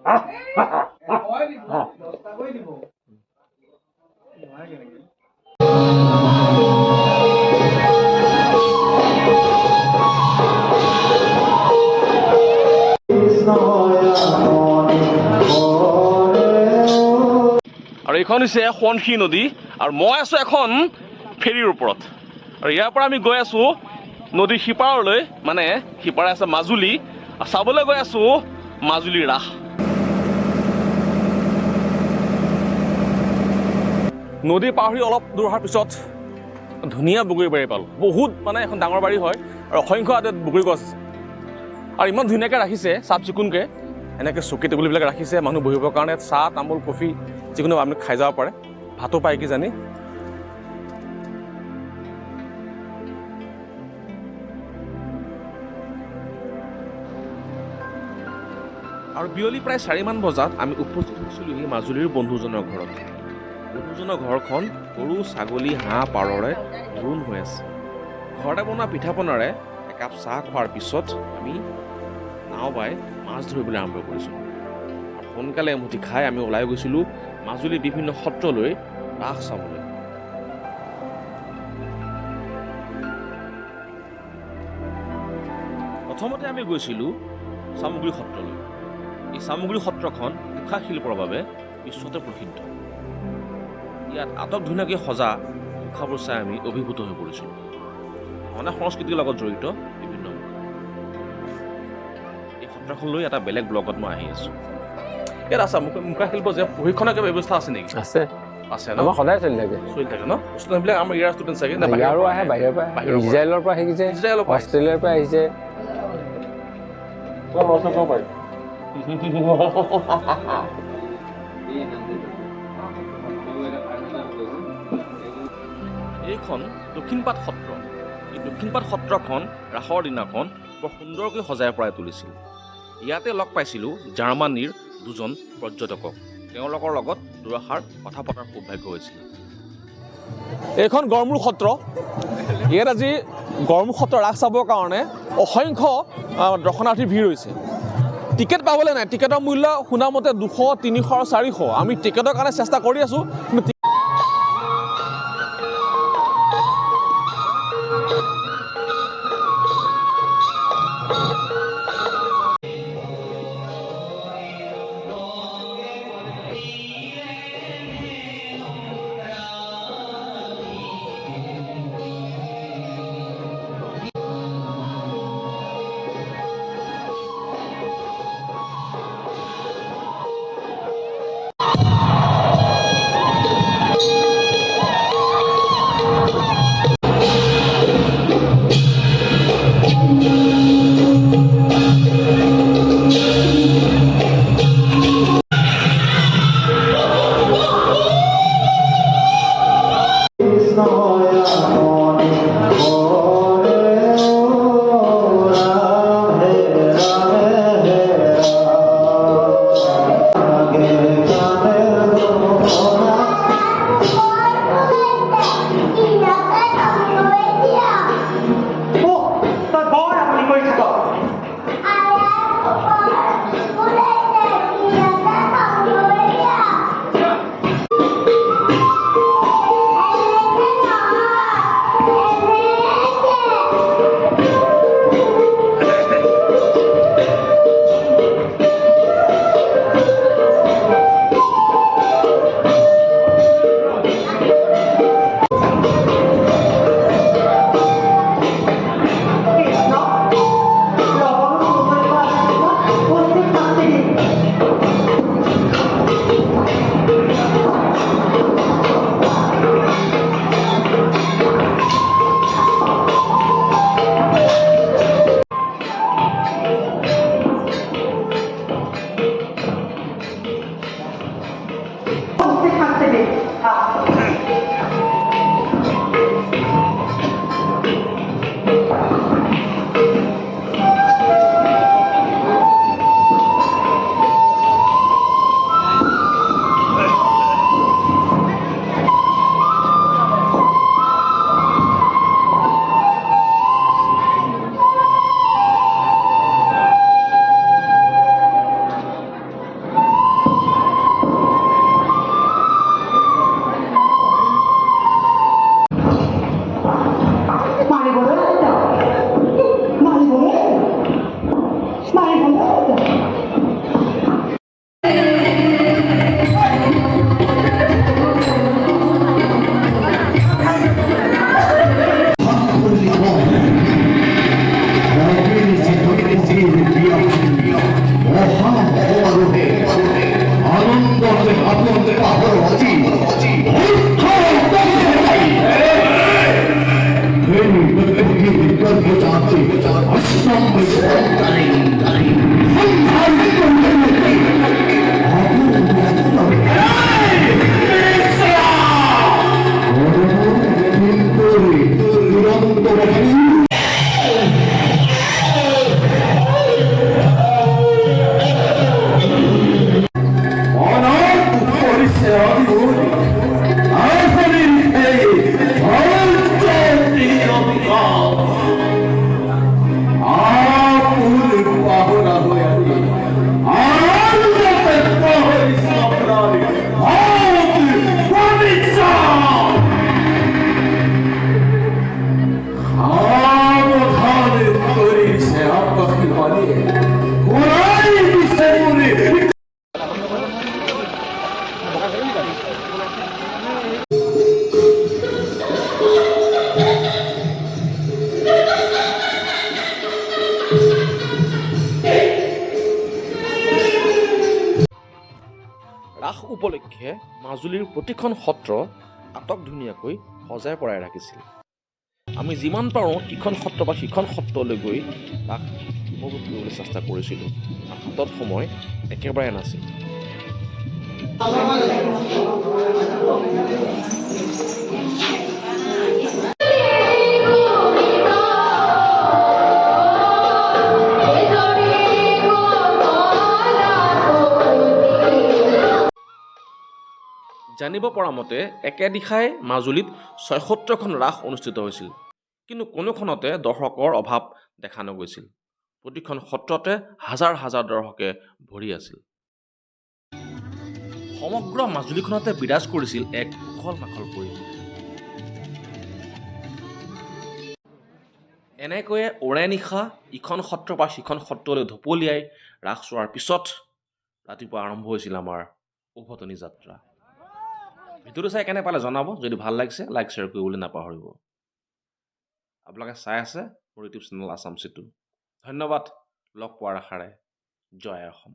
আৰু এইখন হৈছে সোৱণশিৰি নদী আৰু মই আছোঁ এখন ফেৰীৰ ওপৰত আৰু ইয়াৰ পৰা আমি গৈ আছোঁ নদীৰ সিপাৰলৈ মানে সিপাৰে আছে মাজুলী আৰু চাবলৈ গৈ আছোঁ মাজুলীৰ ৰাস নদী পাৰ হৈ অলপ দূৰ অহাৰ পিছত ধুনীয়া বগৰী বাৰী পালোঁ বহুত মানে এখন ডাঙৰ বাৰী হয় আৰু অসংখ্য আদিত বগৰী গছ আছে আৰু ইমান ধুনীয়াকৈ ৰাখিছে চাফ চিকুণকৈ এনেকৈ চকী টেবুলবিলাক ৰাখিছে মানুহ বহিবৰ কাৰণে চাহ তামোল কফি যিকোনো আপুনি খাই যাব পাৰে ভাতো পায় কি জানি আৰু বিয়লি প্ৰায় 4মান বজাত আমি উপস্থিত হৈছিলোহি মাজুলীৰ বন্ধুজনৰ ঘৰত বন্ধুজনৰ ঘৰখন গৰু ছাগলী হাঁহ পাৰৰে ভৰোণ হৈ আছে ঘৰতে বনোৱা পিঠা পনাৰে একাপ চাহ খোৱাৰ পিছত আমি নাও বাই মাছ ধৰিবলৈ আৰম্ভ কৰিছিলোঁ আৰু সোনকালে এমুঠি খাই আমি ওলাই গৈছিলোঁ মাজুলীৰ বিভিন্ন সত্ৰলৈ ৰাস চাবলৈ প্ৰথমতে আমি গৈছিলোঁ চামগুৰি সত্ৰলৈ এই চামগুৰি সত্ৰখন মুখা শিল্পৰ বাবে বিশ্বতে প্ৰসিদ্ধ ইয়াত আটক ধুনীয়াকৈ সজা মুখাবোৰ চাই আমি অভিভূত হৈ পৰিছিলোঁ মানে সংস্কৃতিৰ লগত জড়িত বিভিন্ন এই সত্ৰখনলৈ এটা বেলেগ ব্লগত মই আহি আছোঁ ইয়াত আছে মুখা শিল্প যে প্ৰশিক্ষণৰ কিবা ব্যৱস্থা আছে নেকি আছে ন আমাৰ সদায় চলি থাকে ন ষ্টুডেণ্টবিলাক আমাৰ ইয়াৰ ষ্টুডেণ্ট চাগে ইয়াৰো আহে বাহিৰৰ পৰা ইজৰাইলৰ পৰা আহিছে অষ্ট্ৰেলিয়াৰ পৰা আহিছে এইখন দক্ষিণপাট সত্ৰ এই দক্ষিণপাট সত্ৰখন ৰাসৰ দিনাখন বৰ সুন্দৰকৈ সজাই পৰাই তুলিছিল ইয়াতে লগ পাইছিলোঁ জাৰ্মানীৰ দুজন পৰ্যটকক তেওঁলোকৰ লগত দুআষাৰ কথা পতাৰ সৌভাগ্য হৈছিল এইখন গড়মূৰ সত্ৰ ইয়াত আজি গড়মূৰ সত্ৰ ৰাস চাবৰ কাৰণে অসংখ্য দৰ্শনাৰ্থীৰ ভিৰ হৈছে টিকেট পাবলৈ নাই টিকেটৰ মূল্য শুনামতে 200 300 400 আমি টিকেটৰ কাৰণে চেষ্টা কৰি আছোঁ কিন্তু ৰাস উপলক্ষে মাজুলীৰ প্ৰতিখন সত্ৰ আটক-ধুনীয়াকৈ সজাই পৰাই ৰাখিছিল। আমি যিমান পাৰোঁ ইখন সত্ৰ বা সিখন সত্ৰলৈ গৈ তাক উপভোগ কৰিবলৈ চেষ্টা কৰিছিলোঁ। হাতত সময় একেবাৰে নাছিল। জানিব পৰা মতে একে দিশাই মাজুলীত ৭৬খন ৰাস অনুষ্ঠিত হৈছিল, কিন্তু কোনোখনতে দৰ্শকৰ অভাৱ দেখা নগৈছিল। প্ৰতিখন সত্ৰতে হাজাৰ হাজাৰ দৰ্শকে ভৰি আছিল। সমগ্ৰ মাজুলীখনতে বিৰাজ কৰিছিল এক উখল মাখল পৰিৱেশ। এনেকৈয়ে ওৰে নিশা ইখন সত্ৰ বা সিখন সত্ৰলৈ ঢপলিয়াই ৰাস চোৱাৰ পিছত ৰাতিপুৱা আৰম্ভ হৈছিল আমাৰ উভতনি যাত্ৰা। ভিডিঅ'টো চাই কেনে পালে জনাব। যদি ভাল লাগিছে লাইক শ্বেয়াৰ কৰিবলৈ নাপাহৰিব। আপোনালোকে চাই আছে মোৰ ইউটিউব চেনেল আছাম সেতু। ধন্যবাদ। লগ পোৱাৰ আশাৰে। জয় অসম।